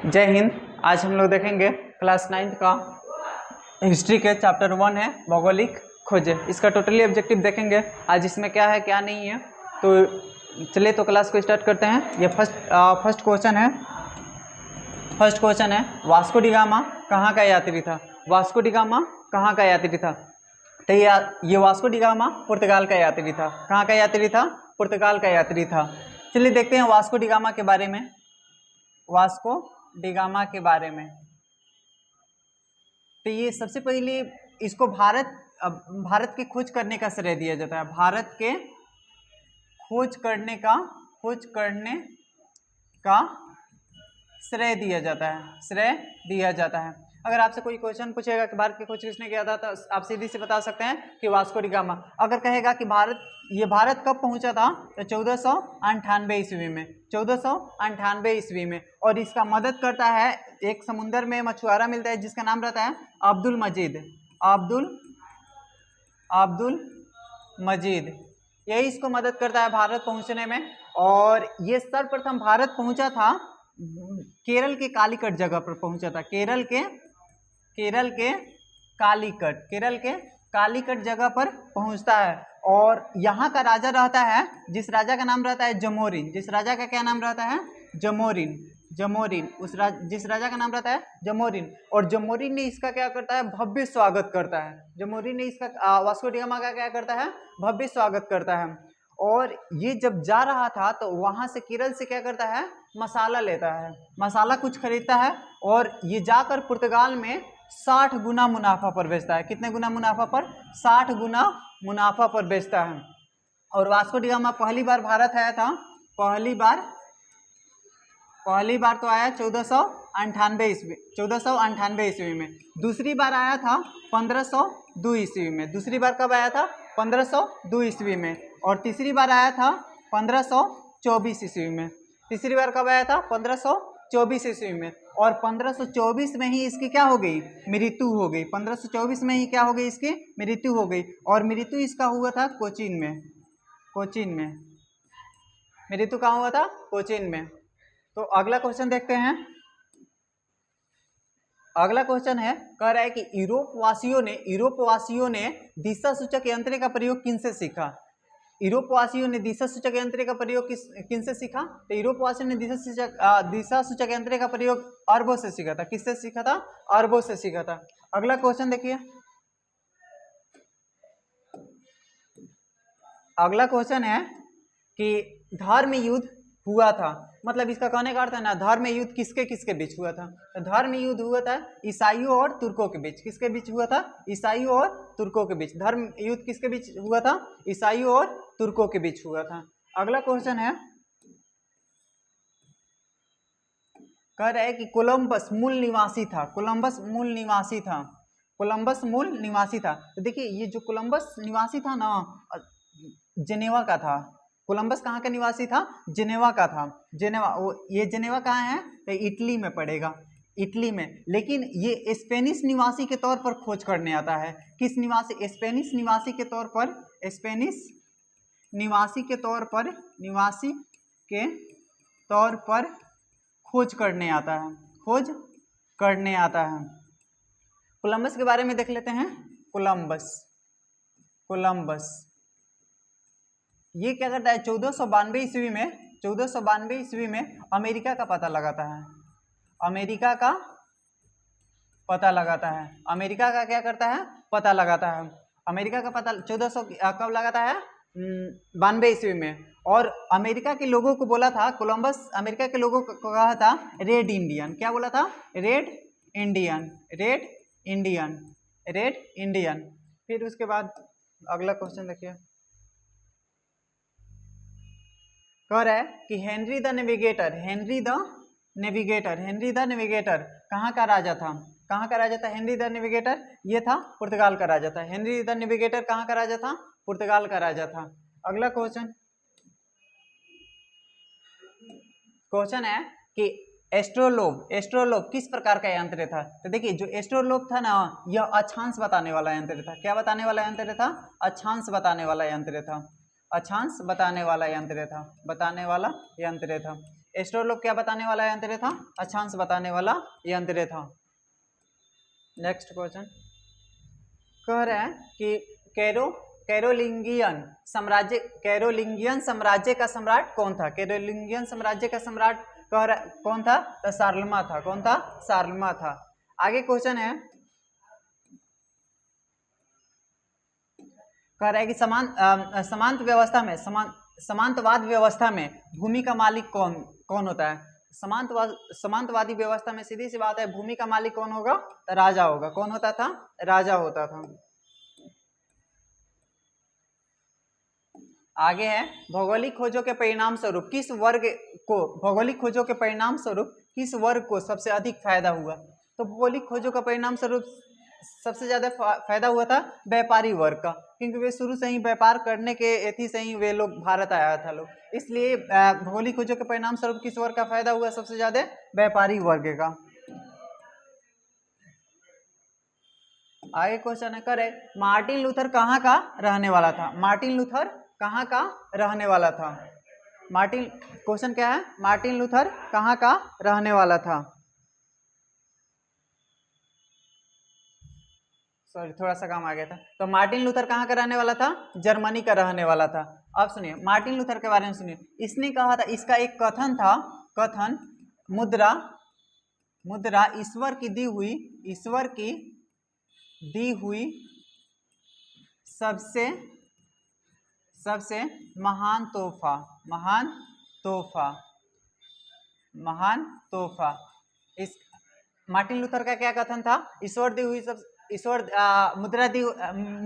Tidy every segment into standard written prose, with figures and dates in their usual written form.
जय हिंद। आज हम लोग देखेंगे क्लास 9th का हिस्ट्री के चैप्टर 1 है भौगोलिक खोजें। इसका टोटली ऑब्जेक्टिव देखेंगे आज इसमें क्या है क्या नहीं है। तो चलिए तो क्लास को स्टार्ट करते हैं। ये फर्स्ट क्वेश्चन है वास्को डी गामा कहाँ का यात्री था। वास्को डी गामा कहाँ का यात्री था? तो ये वास्को डी गामा पुर्तगाल का यात्री था। कहाँ का यात्री था? पुर्तगाल का यात्री था। चलिए देखते हैं वास्को डी गामा के बारे में। वास्को डी गामा के बारे में तो ये सबसे पहले इसको भारत के खोज करने का श्रेय दिया जाता है। भारत के खोज करने का श्रेय दिया जाता है। अगर आपसे कोई क्वेश्चन पूछेगा कि भारत की खोज किसने किया था तो आप सीधी से बता सकते हैं कि वास्को डी गामा। अगर कहेगा कि भारत कब पहुंचा था तो 1498 ईस्वी में। 1498 ईस्वी में। और इसका मदद करता है एक समुंदर में मछुआरा मिलता है जिसका नाम रहता है अब्दुल मजीद। यही इसको मदद करता है भारत पहुंचने में। और ये सर्वप्रथम भारत पहुंचा था केरल के कालीकट जगह पर पहुंचा था। केरल के कालीकट जगह पर पहुंचता है। और यहाँ का राजा रहता है जिस राजा का नाम रहता है जमोरिन। जिस राजा का क्या नाम रहता है? जमोरिन। जिस राजा का नाम रहता है जमोरिन। और जमोरिन ने इसका क्या करता है? भव्य स्वागत करता है। जमोरिन ने इसका वास्को डी गामा का क्या करता है? भव्य स्वागत करता है। और ये जब जा रहा था तो वहां से केरल से क्या करता है? मसाला लेता है। मसाला कुछ खरीदता है और ये जाकर पुर्तगाल में 60 गुना मुनाफा पर बेचता है। कितने गुना मुनाफा पर? 60 गुना मुनाफा पर बेचता है। और वास्को डी गामा पहली बार भारत आया था। पहली बार तो आया 1498 ईस्वी में। दूसरी बार आया था 1502 ईस्वी में। दूसरी बार कब आया था? 1502 ईस्वी में। और तीसरी बार आया था 1524 ईस्वी में। तीसरी बार कब आया था? 1524 ईस्वी में। और 1524 में ही इसकी क्या हो गई? मृत्यु हो गई। 1524 में ही क्या हो गई? इसकी मृत्यु हो गई। और मृत्यु इसका हुआ था कोचीन में। मृत्यु कहाँ हुआ था? कोचीन में। तो अगला क्वेश्चन देखते हैं। अगला क्वेश्चन है, कह रहा है कि यूरोप वासियों ने दिशा सूचक यंत्र का प्रयोग किनसे सीखा? यूरोप वासियों ने दिशा सूचक यंत्र का प्रयोग किनसे सीखा? तो यूरोप वासियों ने दिशा सूचक यंत्र का प्रयोग अरबों से सीखा था। किससे सीखा था? अरबों से सीखा था। अगला क्वेश्चन देखिए। अगला क्वेश्चन है कि धर्म युद्ध हुआ था। मतलब इसका कहने का अर्थ है ना, धर्म युद्ध किसके बीच हुआ था? तो धर्म युद्ध हुआ था ईसाइयों और तुर्कों के बीच। किसके बीच हुआ था? ईसाइयों और तुर्कों के बीच। धर्म युद्ध किसके बीच हुआ था? ईसाइयों और तुर्कों के बीच हुआ था। अगला क्वेश्चन है, कह रहा है कि कोलंबस मूल निवासी था। तो देखिए ये जो कोलंबस निवासी था ना, जेनेवा का था। कोलंबस कहाँ का निवासी था? जेनेवा का था। ये जेनेवा कहाँ है? तो इटली में पड़ेगा। इटली में। लेकिन ये स्पेनिश निवासी के तौर पर खोज करने आता है। किस निवासी? स्पेनिश निवासी के तौर पर खोज करने आता है। कोलंबस के बारे में देख लेते हैं। कोलंबस ये क्या करता है? 1492 ईस्वी में अमेरिका का पता लगाता है। अमेरिका का क्या करता है? पता लगाता है। अमेरिका का पता 1400 कब लगाता है? 92 ईस्वी में। और अमेरिका के लोगों को बोला था, कोलंबस अमेरिका के लोगों को कहा था रेड इंडियन। क्या बोला था? Red Indian. फिर उसके बाद अगला क्वेश्चन देखिए। कह रहा है कि हेनरी द नेविगेटर कहाँ का राजा था? हेनरी द नेविगेटर ये था पुर्तगाल का राजा था। हेनरी द नेविगेटर कहाँ का राजा था? पुर्तगाल का राजा था। अगला क्वेश्चन है कि एस्ट्रोलोब किस प्रकार का यंत्र था? तो देखिए जो एस्ट्रोलोब था ना, यह अक्षांश बताने वाला यंत्र था। क्या बताने वाला यंत्र था? अक्षांश बताने वाला यंत्र था। अक्षांश बताने वाला यंत्र था, बताने वाला यंत्र था। एस्ट्रोलोग क्या बताने वाला यंत्र था? अक्षांश बताने वाला यंत्र था। नेक्स्ट क्वेश्चन कह रहे हैं कि कैरोलिंगियन साम्राज्य का सम्राट कौन था? कैरोलिंगियन साम्राज्य का सम्राट कह रहा कौन था? तो शार्लमा था। कौन था? शार्लमा था। आगे क्वेश्चन है, कह रहा है कि समांतवाद व्यवस्था में भूमि का मालिक कौन होता है? समांतवादी व्यवस्था में सीधी सी बात है, भूमि का मालिक कौन होगा? तो राजा होगा। कौन होता था? राजा होता था। आगे है, भौगोलिक खोजों के परिणाम स्वरूप किस वर्ग को सबसे अधिक फायदा हुआ? तो भौगोलिक खोजों का परिणाम स्वरूप सबसे ज्यादा फायदा हुआ था व्यापारी वर्ग का, क्योंकि वे शुरू से ही व्यापार करने के एथी से ही वे लोग भारत आया था लोग, इसलिए भौगोलिक खोजों के परिणाम स्वरूप किस वर्ग का फायदा हुआ सबसे ज्यादा? व्यापारी वर्ग का। आगे क्वेश्चन है, करे मार्टिन लूथर कहाँ का रहने वाला था? मार्टिन लूथर कहाँ का रहने वाला था? क्वेश्चन क्या है? मार्टिन लूथर कहाँ का रहने वाला था? सॉरी, थोड़ा सा काम आ गया था। तो मार्टिन लूथर कहाँ का रहने वाला था? जर्मनी का रहने वाला था। अब सुनिए मार्टिन लूथर के बारे में सुनिए। इसने कहा था, इसका एक कथन था, कथन मुद्रा ईश्वर की दी हुई सबसे महान तोहफा। इस मार्टिन लूथर का क्या कथन था?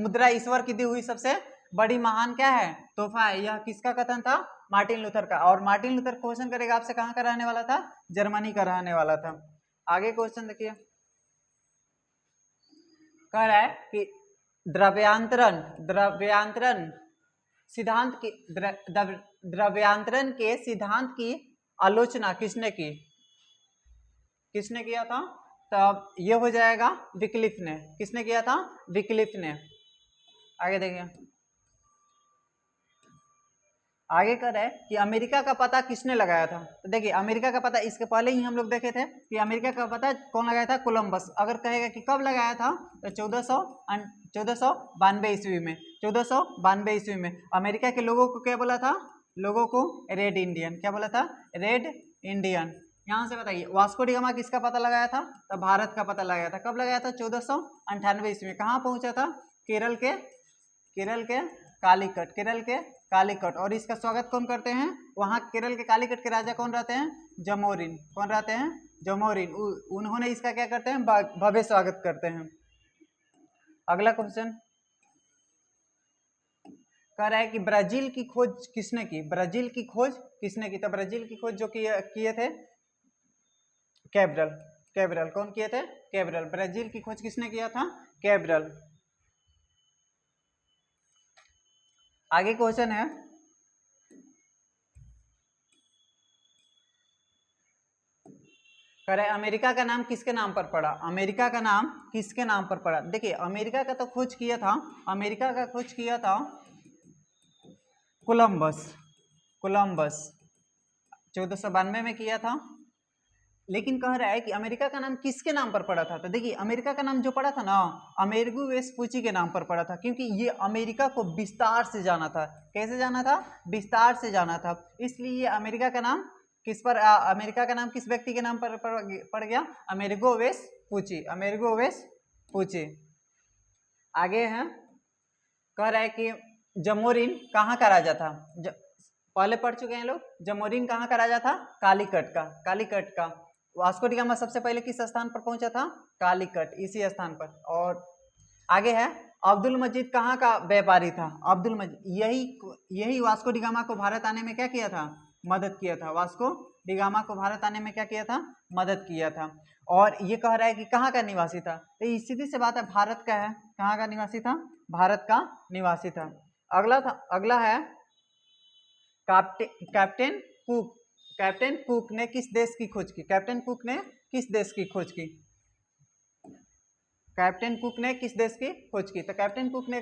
मुद्रा ईश्वर की दी हुई सबसे बड़ी महान क्या है? तोहफा है। यह किसका कथन था? मार्टिन लूथर का। और मार्टिन लूथर क्वेश्चन करेगा आपसे, कहाँ का रहने वाला था? जर्मनी का रहने वाला था। आगे क्वेश्चन देखिए, कह रहा है कि द्रव्यांतरण के सिद्धांत की आलोचना किसने किया था? तब ये हो जाएगा विक्लिफ ने। किसने किया था? विक्लिफ ने। आगे देखिए, आगे कर रहे कि अमेरिका का पता किसने लगाया था? तो देखिए अमेरिका का पता इसके पहले ही हम लोग देखे थे कि अमेरिका का पता कौन लगाया था? कोलंबस। अगर कहेगा कि कब लगाया था, तो 1492 ईस्वी में। 1492 ईस्वी में अमेरिका के लोगों को क्या बोला था? लोगों को रेड इंडियन। क्या बोला था? Red Indian. यहाँ से बताइए, वास्को डी गामा किसका पता लगाया था? तो भारत का पता लगाया था। कब लगाया था? 1498 ईस्वी में। कहाँ पहुंचा था? केरल के कालीकट। और इसका स्वागत कौन करते हैं? वहाँ केरल के कालीकट के राजा कौन रहते हैं? जमोरिन। कौन रहते हैं? जमोरिन। उन्होंने इसका क्या करते हैं? भव्य स्वागत करते हैं। अगला क्वेश्चन कह रहा है कि ब्राजील की खोज किसने की? तो ब्राजील की खोज जो किए थे कैब्रल। कौन किए थे? कैब्रल। ब्राजील की खोज किसने किया था? कैब्रल। आगे क्वेश्चन है, करे अमेरिका का नाम किसके नाम पर पड़ा? अमेरिका का नाम किसके नाम पर पड़ा? देखिए अमेरिका का तो खोज किया था, अमेरिका का खोज किया था कोलंबस 1492 में किया था। लेकिन कह रहा है कि अमेरिका का नाम किसके नाम पर पड़ा था? तो देखिए अमेरिका का नाम जो पड़ा था ना, अमेरिगो वेस्पुची के नाम पर पड़ा था, क्योंकि ये अमेरिका को विस्तार से जाना था। कैसे जाना था? विस्तार से जाना था। इसलिए अमेरिका का नाम अमेरिका का नाम किस व्यक्ति के नाम पर पड़ गया? Amerigo Vespucci. आगे है, कह रहा है कि जमोरिन कहाँ का राजा था? पहले पढ़ चुके हैं लोग। जमोरिन कहाँ का राजा था? कालीकट का। वास्को डी गामा सबसे पहले किस स्थान पर पहुंचा था? कालीकट, इसी स्थान पर। और आगे है, अब्दुल मजीद कहाँ का व्यापारी था? अब्दुल मजीद यही वास्को डी गामा को भारत आने में क्या किया था? मदद किया था। वास्को डी गामा को भारत आने में क्या किया था? मदद किया था। और ये कह रहा है कि कहाँ का निवासी था? तो सीधी सी बात है, भारत का है। कहाँ का निवासी था? भारत का निवासी था। अगला है कैप्टन कुक ने किस देश की खोज की? कैप्टन कुक ने किस देश की खोज की? तो कैप्टन कुक ने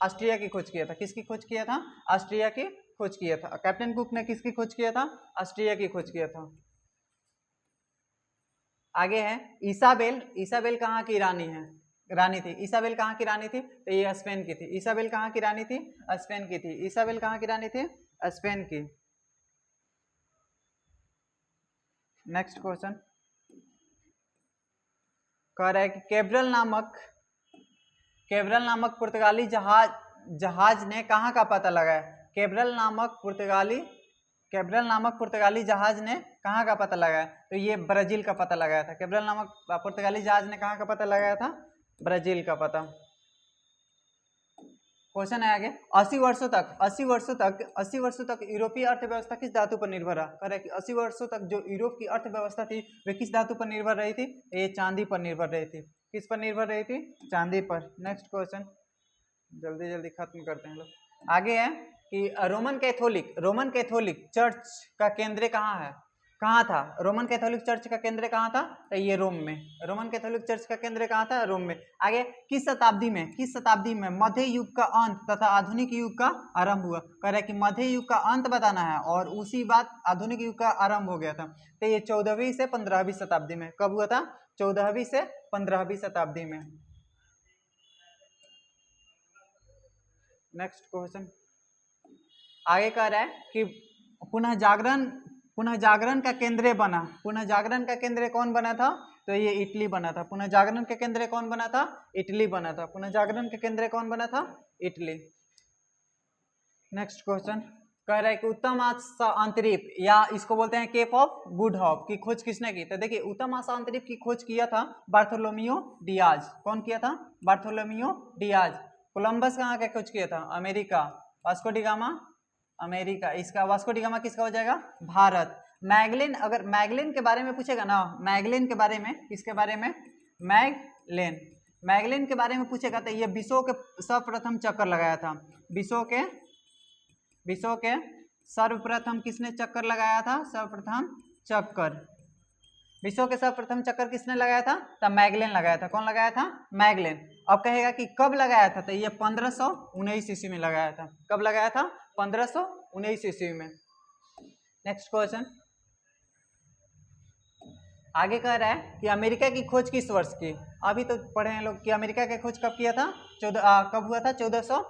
ऑस्ट्रिया की खोज किया था। किसकी खोज किया था? ऑस्ट्रिया की खोज किया था। कैप्टन कुक ने किसकी खोज किया था? ऑस्ट्रिया की खोज किया था। आगे है इसाबेल। इसाबेल कहाँ की रानी है? रानी थी। इसाबेल कहाँ की रानी थी? तो ये स्पेन की थी। इसाबेल कहाँ की रानी थी? स्पेन की थी। इसाबेल कहाँ की रानी थी? स्पेन की। नेक्स्ट क्वेश्चन कह रहा है कि केब्रल नामक पुर्तगाली जहाज ने कहाँ का पता लगाया? केब्रल नामक पुर्तगाली जहाज ने कहाँ का पता लगाया? तो ये ब्राजील का पता लगाया था। केब्रल नामक पुर्तगाली जहाज ने कहाँ का पता लगाया था? ब्राजील का पता। क्वेश्चन है आगे, 80 वर्षों तक यूरोपीय अर्थव्यवस्था किस धातु पर निर्भर रहा? कह रहा है कि 80 वर्षों तक जो यूरोप की अर्थव्यवस्था थी वे किस धातु पर निर्भर रही थी? ये चांदी पर निर्भर रही थी। किस पर निर्भर रही थी? चांदी पर। नेक्स्ट क्वेश्चन जल्दी जल्दी खत्म करते हैं लोग। आगे है कि रोमन कैथोलिक चर्च का केंद्र कहाँ है? कहाँ था? रोमन कैथोलिक चर्च का केंद्र कहाँ था? तो ये रोम में। रोमन कैथोलिक चर्च का केंद्र कहाँ था? रोम में। आगे किस शताब्दी में मध्य युग का अंत तथा आधुनिक युग का आरंभ हुआ? कह रहा है कि मध्य युग का अंत बताना है और उसी बात आधुनिक युग का आरंभ हो गया था। तो ये 14वीं से 15वीं शताब्दी में। कब हुआ था? 14वीं से 15वीं शताब्दी में। नेक्स्ट क्वेश्चन आगे कह रहा है कि पुनः जागरण का केंद्र बना। पुनः जागरण का केंद्र कौन बना था? तो ये इटली बना था। पुनः जागरण का केंद्र कौन बना था? इटली बना था। पुनः जागरण का केंद्र कौन बना था? इटली। नेक्स्ट क्वेश्चन कह रहा है कि उत्तम आशा अंतरिक्ष या इसको बोलते हैं केप ऑफ गुड होप की खोज किसने की? तो देखिए उत्तम आशा अंतरिक्ष की खोज किया था बार्थोलोमियो डियाज। कौन किया था? Bartolomeu Diaz. कोलंबस कहाँ का खोज किया था? America. Vasco D gamma America. इसका वास्को डी गामा किसका हो जाएगा? भारत। मैगलिन, अगर मैगलिन के बारे में पूछेगा ना, मैगलिन के बारे में, किसके बारे में? मैगलिन के बारे में पूछेगा तो ये विश्व के सर्वप्रथम चक्कर लगाया था। विश्व के सर्वप्रथम किसने चक्कर लगाया था? सर्वप्रथम चक्कर विश्व के सर्वप्रथम चक्कर किसने लगाया था? तब मैगलिन लगाया था। कौन लगाया था? मैगलिन। अब कहेगा कि कब लगाया था? तो ये 1519 ईस्वी में लगाया था। कब लगाया था? 1519 ईस्वी में। नेक्स्ट क्वेश्चन आगे कह रहा है कि अमेरिका की खोज किस वर्ष की? अभी तो पढ़े हैं लोग कि अमेरिका की खोज कब किया था? कब हुआ था? 1400।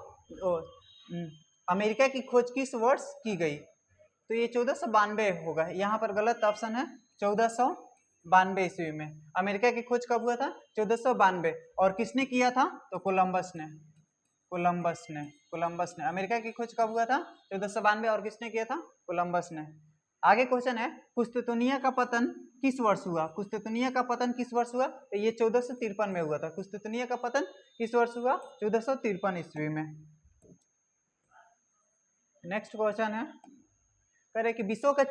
अमेरिका की खोज किस वर्ष की गई? तो ये 1492 होगा। यहाँ पर गलत ऑप्शन है। 1492 ईस्वी में अमेरिका की खोज कब हुआ था? 1492। और किसने किया था? तो कोलंबस ने। अमेरिका की खोज कब हुआ था? 1492। और किसने किया था? कोलंबस ने। आगे क्वेश्चन है कुस्तुतनिया का पतन किस वर्ष हुआ? कुस्तुतनिया का पतन किस वर्ष हुआ? तो ये 1453 में हुआ था। कुस्तुतनिया का पतन किस वर्ष हुआ? 1453 ईस्वी में। नेक्स्ट क्वेश्चन है कह रहे कि विश्व का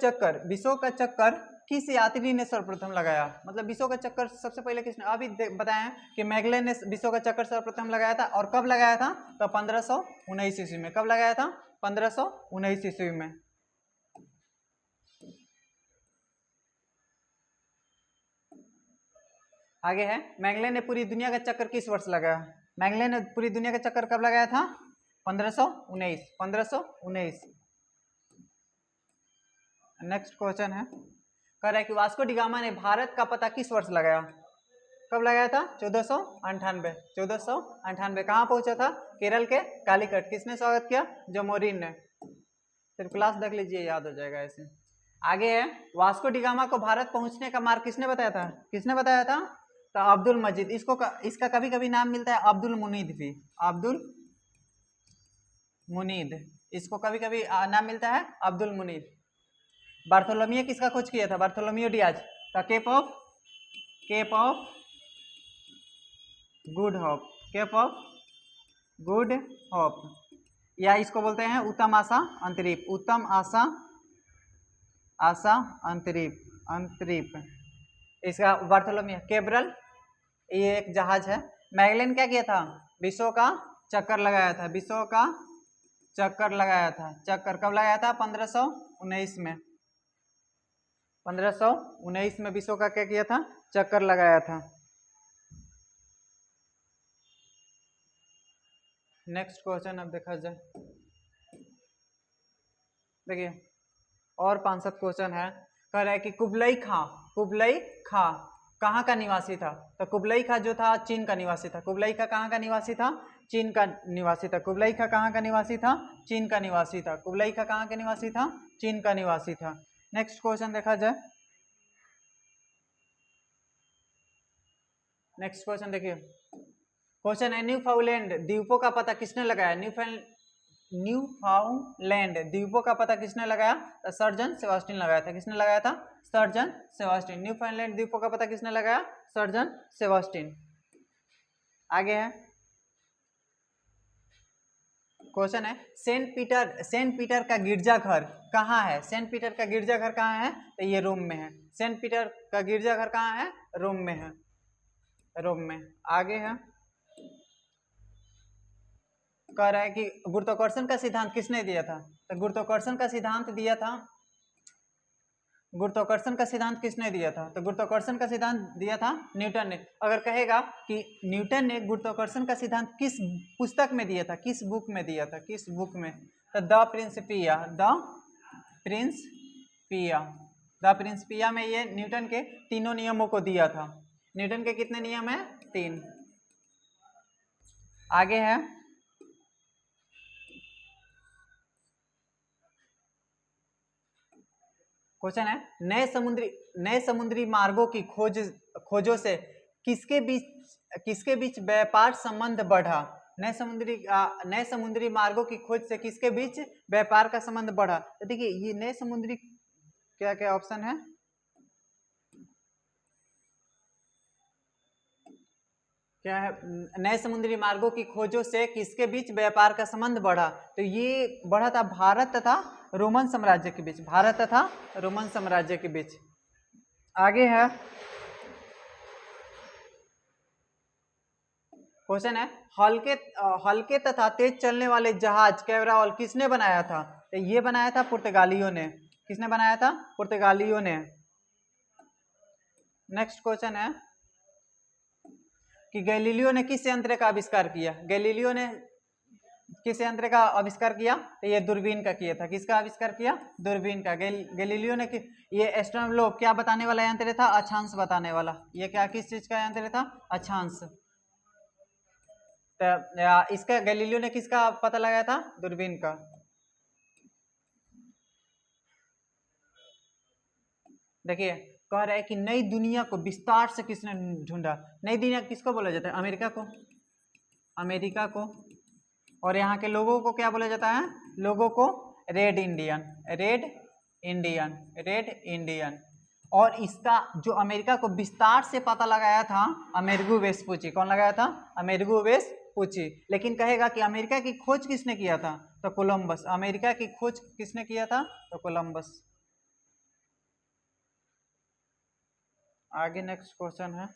चक्कर किस यात्री ने सर्वप्रथम लगाया? मतलब विश्व का चक्कर सबसे पहले किसने? अभी बताया कि मैगलेन ने विश्व का चक्कर सर्वप्रथम लगाया था। और कब लगाया था? तो 1519 ईस्वी में। कब लगाया था? 1519 ईस्वी में। आगे है मैगलेन ने पूरी दुनिया का चक्कर किस वर्ष लगाया? मैगलेन ने पूरी दुनिया का चक्कर कब लगाया था? 1519। नेक्स्ट क्वेश्चन है कह रहा है कि वास्को डी गामा ने भारत का पता किस वर्ष लगाया? कब लगाया था? 1498। कहाँ पहुंचा था? केरल के कालीकट। किसने स्वागत किया? जमोरिन ने। फिर क्लास देख लीजिए, याद हो जाएगा ऐसे। आगे है वास्को डी गामा को भारत पहुंचने का मार्ग किसने बताया था? तो अब्दुल मजीद। इसका कभी कभी नाम मिलता है अब्दुल मुनीद भी। अब्दुल मुनीद, इसको कभी कभी नाम मिलता है अब्दुल मुनीद। बार्थोलोमियो किसका खोज किया था? बार्थोलोमियो डियाज का केप ऑफ गुड होप, या इसको बोलते हैं उत्तम आशा अंतरिप। इसका बार्थोलोमियो। केब्रल ये एक जहाज है। मैगलेन क्या किया था? विश्व का चक्कर लगाया था। चक्कर कब लगाया था? 1519 में। 1519 में विश्व का क्या किया था? चक्कर लगाया था। नेक्स्ट क्वेश्चन अब देखा जाए। देखिए और 5-7 क्वेश्चन है। कह रहा है कि कुबलई खां कहाँ का निवासी था? तो कुबलई खां जो था चीन का निवासी था। कुबलई खां कहाँ का निवासी था? चीन का निवासी था। कुबलई खां कहाँ का निवासी था? चीन का निवासी था। कुबलई खां कहाँ का निवासी था? चीन का निवासी था। नेक्स्ट क्वेश्चन देखा जाए। नेक्स्ट क्वेश्चन देखिए, क्वेश्चन है न्यूफाउंडलैंड द्वीपों का पता किसने लगाया? न्यूफाउंडलैंड द्वीपों का पता किसने लगाया? तो सर जॉन सेबास्टियन लगाया था। किसने लगाया था? Sir John Sebastian. न्यूफाउंडलैंड द्वीपों का पता किसने लगाया? Sir John Sebastian. आगे है क्वेश्चन है सेंट पीटर का गिरजाघर कहाँ है? सेंट पीटर का गिरजाघर कहाँ है? तो ये रोम में है। सेंट पीटर का गिरजाघर कहाँ है? रोम में है। रोम में। आगे है कह रहा है कि गुरुत्वाकर्षण का सिद्धांत किसने दिया था? तो गुरुत्वाकर्षण का सिद्धांत दिया था, गुरुत्वाकर्षण का सिद्धांत किसने दिया था? तो गुरुत्वाकर्षण का सिद्धांत दिया था न्यूटन ने। अगर कहेगा कि न्यूटन ने गुरुत्वाकर्षण का सिद्धांत किस पुस्तक में दिया था, किस बुक में दिया था, किस बुक में? तो द प्रिंसिपिया। द प्रिंसिपिया में ये न्यूटन के तीनों नियमों को दिया था। न्यूटन के कितने नियम है? 3। आगे है क्वेश्चन है नए समुद्री मार्गों की खोजों से किसके बीच व्यापार संबंध बढ़ा? नए समुद्री मार्गों की खोज से किसके बीच व्यापार का संबंध बढ़ा? तो देखिए ये नए समुद्री क्या क्या ऑप्शन है? क्या है? नए समुद्री मार्गों की खोजों से किसके बीच व्यापार का संबंध बढ़ा? तो ये बढ़ा था भारत तथा रोमन साम्राज्य के बीच। भारत तथा रोमन साम्राज्य के बीच। आगे है क्वेश्चन है हल्के तथा तेज चलने वाले जहाज कैवराल किसने बनाया था? तो ये बनाया था पुर्तगालियों ने। किसने बनाया था? पुर्तगालियों ने। नेक्स्ट क्वेश्चन है कि गैलीलियो ने किस यंत्र का आविष्कार किया? गैलीलियो ने किस यंत्र का आविष्कार किया? तो ये दूरबीन का किया था। किसका आविष्कार किया? दूरबीन का। गैलीलियो ने ये एस्ट्रोनोमो क्या बताने वाला यंत्र था? अक्षांश बताने वाला। ये क्या किस चीज का यंत्र था? अक्षांश। तो इसका गैलीलियो ने किसका पता लगाया था? दूरबीन का। देखिए कह रहा है कि नई दुनिया को विस्तार से किसने ढूंढा? नई दुनिया किसको बोला जाता है? अमेरिका को। अमेरिका को। और यहाँ के लोगों को क्या बोला जाता है? लोगों को red Indian. Red Indian. Red Indian. और इसका जो अमेरिका को विस्तार से पता लगाया था अमेरिगो वेस्पुची। कौन लगाया था? Amerigo Vespucci. लेकिन कहेगा कि अमेरिका की खोज किसने किया था? तो कोलंबस। अमेरिका की खोज किसने किया था? तो कोलंबस। आगे नेक्स्ट क्वेश्चन है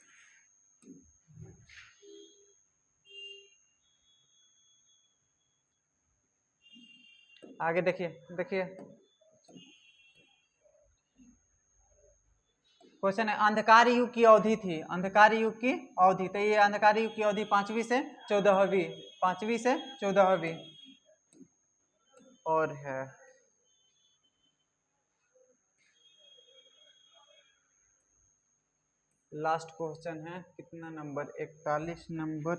आगे देखिए क्वेश्चन है अंधकार युग की अवधि थी। अंधकार युग की अवधि। तो ये अंधकार युग की अवधि 5वीं से 14वीं। 5वीं से 14वीं। और है लास्ट क्वेश्चन है। कितना नंबर? 41 नंबर।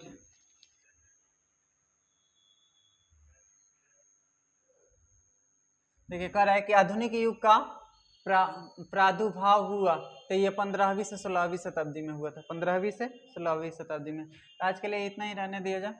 देखिए कह रहा है कि आधुनिक युग का प्रादुर्भाव हुआ तो ये 15वीं से 16वीं शताब्दी में हुआ था। 15वीं से 16वीं शताब्दी में। आज के लिए इतना ही रहने दिया जाए।